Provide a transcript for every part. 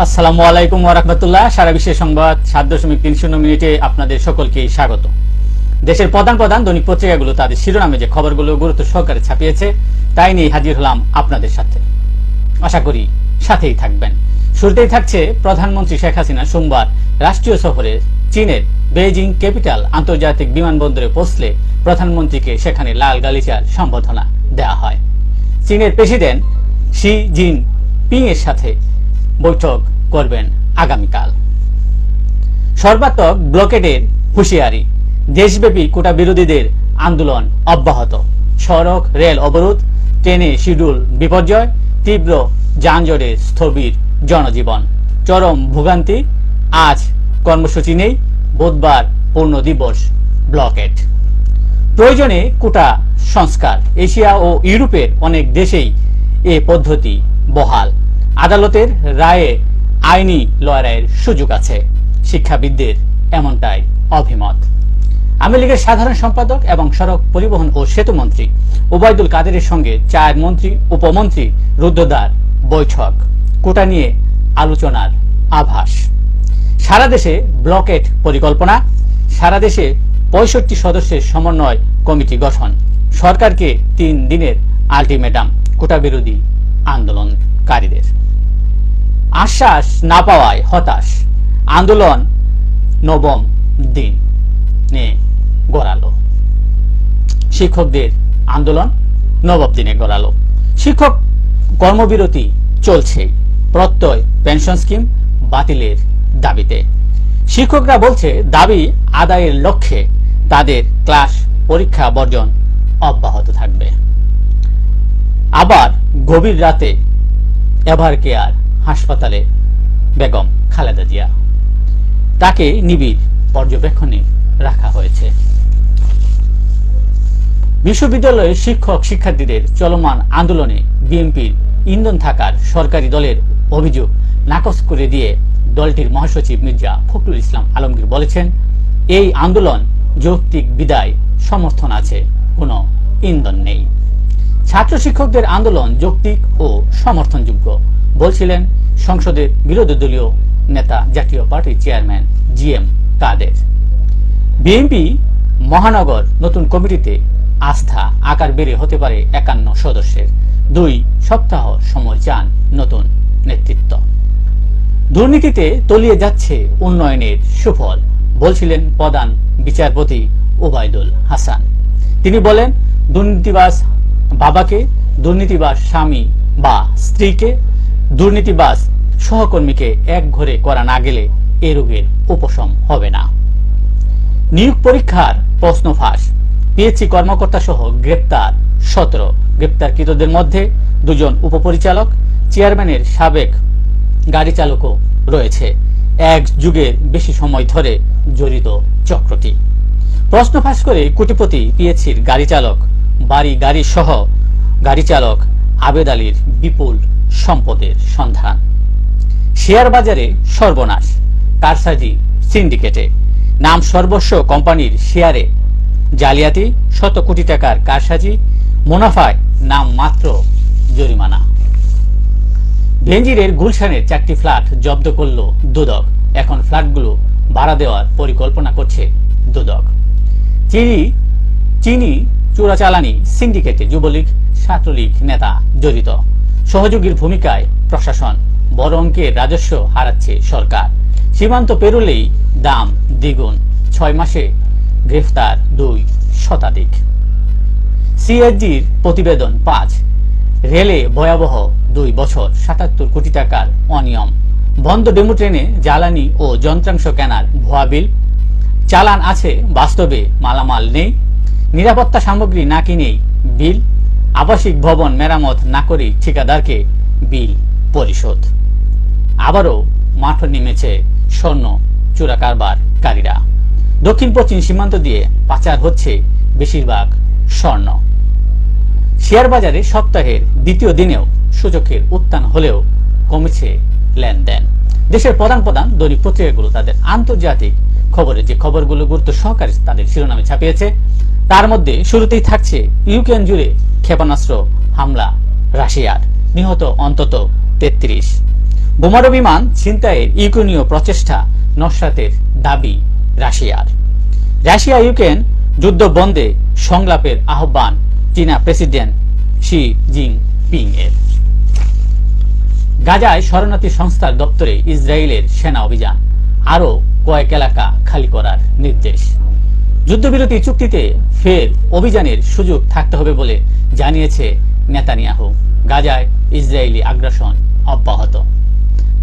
আসসালামু আলাইকুম ওয়া রাহমাতুল্লাহ। সারা বিশ্বের সংবাদ 7.30 মিনিটে আপনাদের সকলকে স্বাগত। দেশের প্রধান দৈনিক পত্রিকাগুলো তাদের শিরোনামে যে খবরগুলো গুরুত্ব সহকারে ছাপিয়েছে তাই নিয়ে হাজির হলাম আপনাদের সাথে। আশা করি সাথেই থাকবেন। শুরুতেই থাকছে প্রধানমন্ত্রী শেখ হাসিনা সোমবার রাষ্ট্রীয় সফরে চীনের বেইজিং ক্যাপিটাল আন্তর্জাতিক বিমানবন্দরে পৌঁছলে প্রধানমন্ত্রীকে সেখানে লাল গালিচার সম্বোধনা দেওয়া হয়। চীনের প্রেসিডেন্ট শি জিনপিং এর সাথে বৈঠক করবেন আগামীকাল। সর্বাত্মক ব্লকেডের হুঁশিয়ারি, দেশব্যাপী কোটা বিরোধীদের আন্দোলন অব্যাহত। সড়ক রেল অবরোধ, ট্রেনে শিডিউল বিপর্যয়, তীব্র যানজটে স্থবির জনজীবন, চরম ভোগান্তি। আজ কর্মসূচি নেই, বুধবার পূর্ণ দিবস ব্লকেড। প্রয়োজনে কোটা সংস্কার। এশিয়া ও ইউরোপের অনেক দেশেই এ পদ্ধতি বহাল। আদালতের রায়ে আইনি লড়াইয়ের সুযোগ আছে, শিক্ষাবিদদের এমনটাই অভিমত। আওয়ামী লীগের সাধারণ সম্পাদক এবং সড়ক পরিবহন ও সেতু মন্ত্রী ওবায়দুল কাদেরের সঙ্গে 4 মন্ত্রী উপমন্ত্রী রুদ্ধদ্বার বৈঠক, কোটা নিয়ে আলোচনার আভাস। সারা দেশে ব্লকেড পরিকল্পনা, সারা দেশে 65 সদস্যের সমন্বয় কমিটি গঠন, সরকারকে 3 দিনের আলটিমেটাম কোটা বিরোধী আন্দোলনকারীদের। আশ্বাস না পাওয়ায় হতাশ, আন্দোলন নবম দিন নিয়ে গড়ালো। শিক্ষকদের আন্দোলন নবম দিনে গড়ালো। শিক্ষক কর্মবিরতি চলছে, প্রত্যয় পেনশন স্কিম বাতিলের দাবিতে। শিক্ষকরা বলছে দাবি আদায়ের লক্ষ্যে তাদের ক্লাস পরীক্ষা বর্জন অব্যাহত থাকবে। আবার গভীর রাতে এভার কেয়ার হাসপাতালে বেগম খালেদা জিয়া, তাকে নিবিড় পর্যবেক্ষণে রাখা হয়েছে। বিশ্ববিদ্যালয়ের শিক্ষক শিক্ষার্থীদের চলমান আন্দোলনে বিএনপির ইন্ধন থাকার সরকারি দলের অভিযোগ নাকচ করে দিয়ে দলটির মহাসচিব মির্জা ফখরুল ইসলাম আলমগীর বলেছেন, এই আন্দোলন যৌক্তিক বিদায় সমর্থন আছে, কোনো ইন্ধন নেই। ছাত্র শিক্ষকদের আন্দোলন যৌক্তিক ও সমর্থনযোগ্য বলছিলেন সংসদের বিরোধী দলীয় নেতা জাতীয় পার্টির চেয়ারম্যান জিএম কাদের। বিএনপি মহানগর নতুন কমিটিতে আস্থা আকার বেড়ে হতে পারে 51 সদস্যের। 2 সপ্তাহ সময় চান নতুন নেতৃত্ব। দুর্নীতিতে তলিয়ে যাচ্ছে উন্নয়নের সুফল বলছিলেন প্রধান বিচারপতি ওবায়দুল হাসান। তিনি বলেন, দুর্নীতিবাজ বাবাকে, দুর্নীতিবাজ স্বামী বা স্ত্রীকে, দুর্নীতিবাজ সহকর্মীকে এক ঘরে করা না গেলে এ রোগের উপশম হবে না। নিয়োগ পরীক্ষার প্রশ্ন ফাঁস, পিএসসি কর্মকর্তা সহ গ্রেপ্তার 17। গ্রেপ্তারকৃতদের মধ্যে 2 জন উপপরিচালক, চেয়ারম্যানের সাবেক গাড়ি চালকও রয়েছে। 1 যুগের বেশি সময় ধরে জড়িত চক্রটি। প্রশ্ন ফাঁস করে কোটিপতি পিএসসির গাড়ি চালক, গাড়ি সহ গাড়ি চালক আবেদ আলীর বিপুল সম্পদের সন্ধান। শেয়ার বাজারে সর্বনাশ, কারসাজি সিন্ডিকেটে নাম সর্বস্ব কোম্পানির শেয়ারে জালিয়াতি, 100 কোটি টাকার কারসাজি, মুনাফায় নাম মাত্র জরিমানা। বেনজিরের গুলশানের 4টি ফ্ল্যাট জব্দ করল দুদক, এখন ফ্ল্যাটগুলো ভাড়া দেওয়ার পরিকল্পনা করছে দুদক। চিনি চোরাচালানি সিন্ডিকেটে যুবলীগ ছাত্রলীগ নেতা জড়িত, সহযোগীর ভূমিকায় প্রশাসন, বড় অঙ্কের রাজস্ব হারাচ্ছে সরকার। সীমান্ত পেরোলেই দাম দ্বিগুণ, 6 মাসে গ্রেফতার 2 শতাধিক। সিএসজির প্রতিবেদন 5, রেলে ভয়াবহ 2 বছর 77 কোটি টাকার অনিয়ম, বন্ধ ডেমু ট্রেনে জ্বালানি ও যন্ত্রাংশ কেনার ভুয়া বিল, চালান আছে বাস্তবে মালামাল নেই, নিরাপত্তা সামগ্রী না কিনেই বিল, আবাসিক ভবন মেরামত না করেই ঠিকাদারকে বিল পরিশোধ। আবারও মাঠ নেমেছে স্বর্ণ চোরা কারবারকারীরা। দক্ষিণ পশ্চিম সীমান্ত দিয়ে পাচার হচ্ছে বেশিরভাগ স্বর্ণ। শেয়ার বাজারে সপ্তাহের দ্বিতীয় দিনেও সূচকের উত্থান হলেও কমেছে লেনদেন। দেশের প্রধান দৈনিক পত্রিকাগুলো তাদের আন্তর্জাতিক খবরে যে খবরগুলো গুরুত্ব সহকারে তাদের শিরোনামে ছাপিয়েছে তার মধ্যে শুরুতেই থাকছে ইউক্রেন জুড়ে ক্ষেপণাস্ত্র হামলা রাশিয়ার, নিহত অন্তত 33। বোমারু বিমান ছিনতাইয়ের ইউক্রেনীয় প্রচেষ্টা নস্রাতের দাবি রাশিয়ার। রাশিয়া ইউক্রেন যুদ্ধ বন্ধে সংলাপের আহ্বান চীনা প্রেসিডেন্ট শি জিনপিং এর। গাজায় শরণার্থী সংস্থার দপ্তরে ইসরায়েলের সেনা অভিযান, আরও কয়েক এলাকা খালি করার নির্দেশ। যুদ্ধবিরতি চুক্তিতে ফের অভিযানের সুযোগ থাকতে হবে বলে জানিয়েছে নেতানিয়াহু। গাজায় ইসরায়েলি আগ্রাসন অব্যাহত।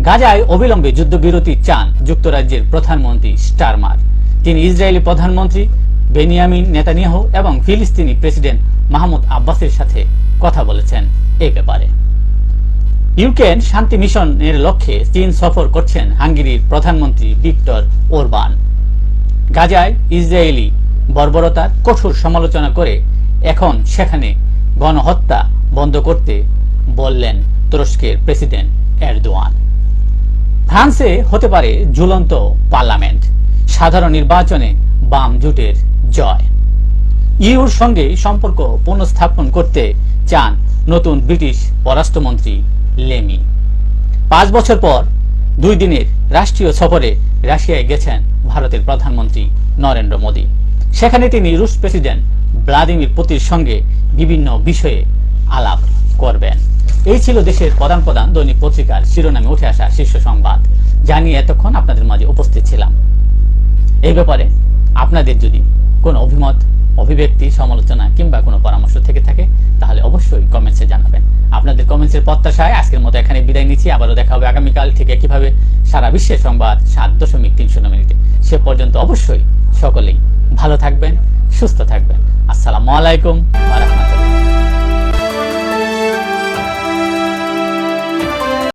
গাজায় অবিলম্বে যুদ্ধবিরতি চান যুক্তরাজ্যের প্রধানমন্ত্রী স্টারমার। তিনি ইসরায়েলি প্রধানমন্ত্রী বেনিয়ামিন নেতানিয়াহু এবং ফিলিস্তিনি প্রেসিডেন্ট মাহমুদ আব্বাসের সাথে কথা বলেছেন এই ব্যাপারে। ইউক্রেন শান্তি মিশনের লক্ষ্যে চীন সফর করছেন হাঙ্গেরির প্রধানমন্ত্রী ভিক্টর ওরবান। গাজায় ইসরায়েলি বর্বরতার কঠোর সমালোচনা করে এখন সেখানে গণহত্যা বন্ধ করতে বললেন তুরস্কের প্রেসিডেন্ট এরদোয়ান। ফ্রান্সে হতে পারে ঝুলন্ত পার্লামেন্ট, সাধারণ নির্বাচনে বাম জোটের জয়। ইউর সঙ্গে সম্পর্ক পুনঃস্থাপন করতে চান নতুন ব্রিটিশ পররাষ্ট্রমন্ত্রী লেমি। 5 বছর পর 2 দিনের রাষ্ট্রীয় সফরে রাশিয়ায় গেছেন ভারতের প্রধানমন্ত্রী নরেন্দ্র মোদী। সেখানে তিনি রুশ প্রেসিডেন্ট ভ্লাদিমির পুতিনের সঙ্গে বিভিন্ন বিষয়ে আলাপ করবেন। এই ছিল দেশের প্রধান প্রধান দৈনিক পত্রিকার শিরোনামে উঠে আসা শীর্ষ সংবাদ, জানিয়ে এতক্ষণ আপনাদের মাঝে উপস্থিত ছিলাম। এই ব্যাপারে আপনাদের যদি কোনো অভিমত, অভিব্যক্তি, সমালোচনা কিংবা কোনো পরামর্শ থেকে থাকে তাহলে অবশ্যই কমেন্টসে জানাবেন। আপনাদের কমেন্টসের প্রত্যাশায় আজকের মতো এখানে বিদায় নিচ্ছি। আবারও দেখা হবে আগামীকাল ঠিক একইভাবে সারা বিশ্বের সংবাদ 7.30 মিনিটে। সে পর্যন্ত অবশ্যই সকলেই ভালো থাকবেন, সুস্থ থাকবেন। আসসালামু আলাইকুম।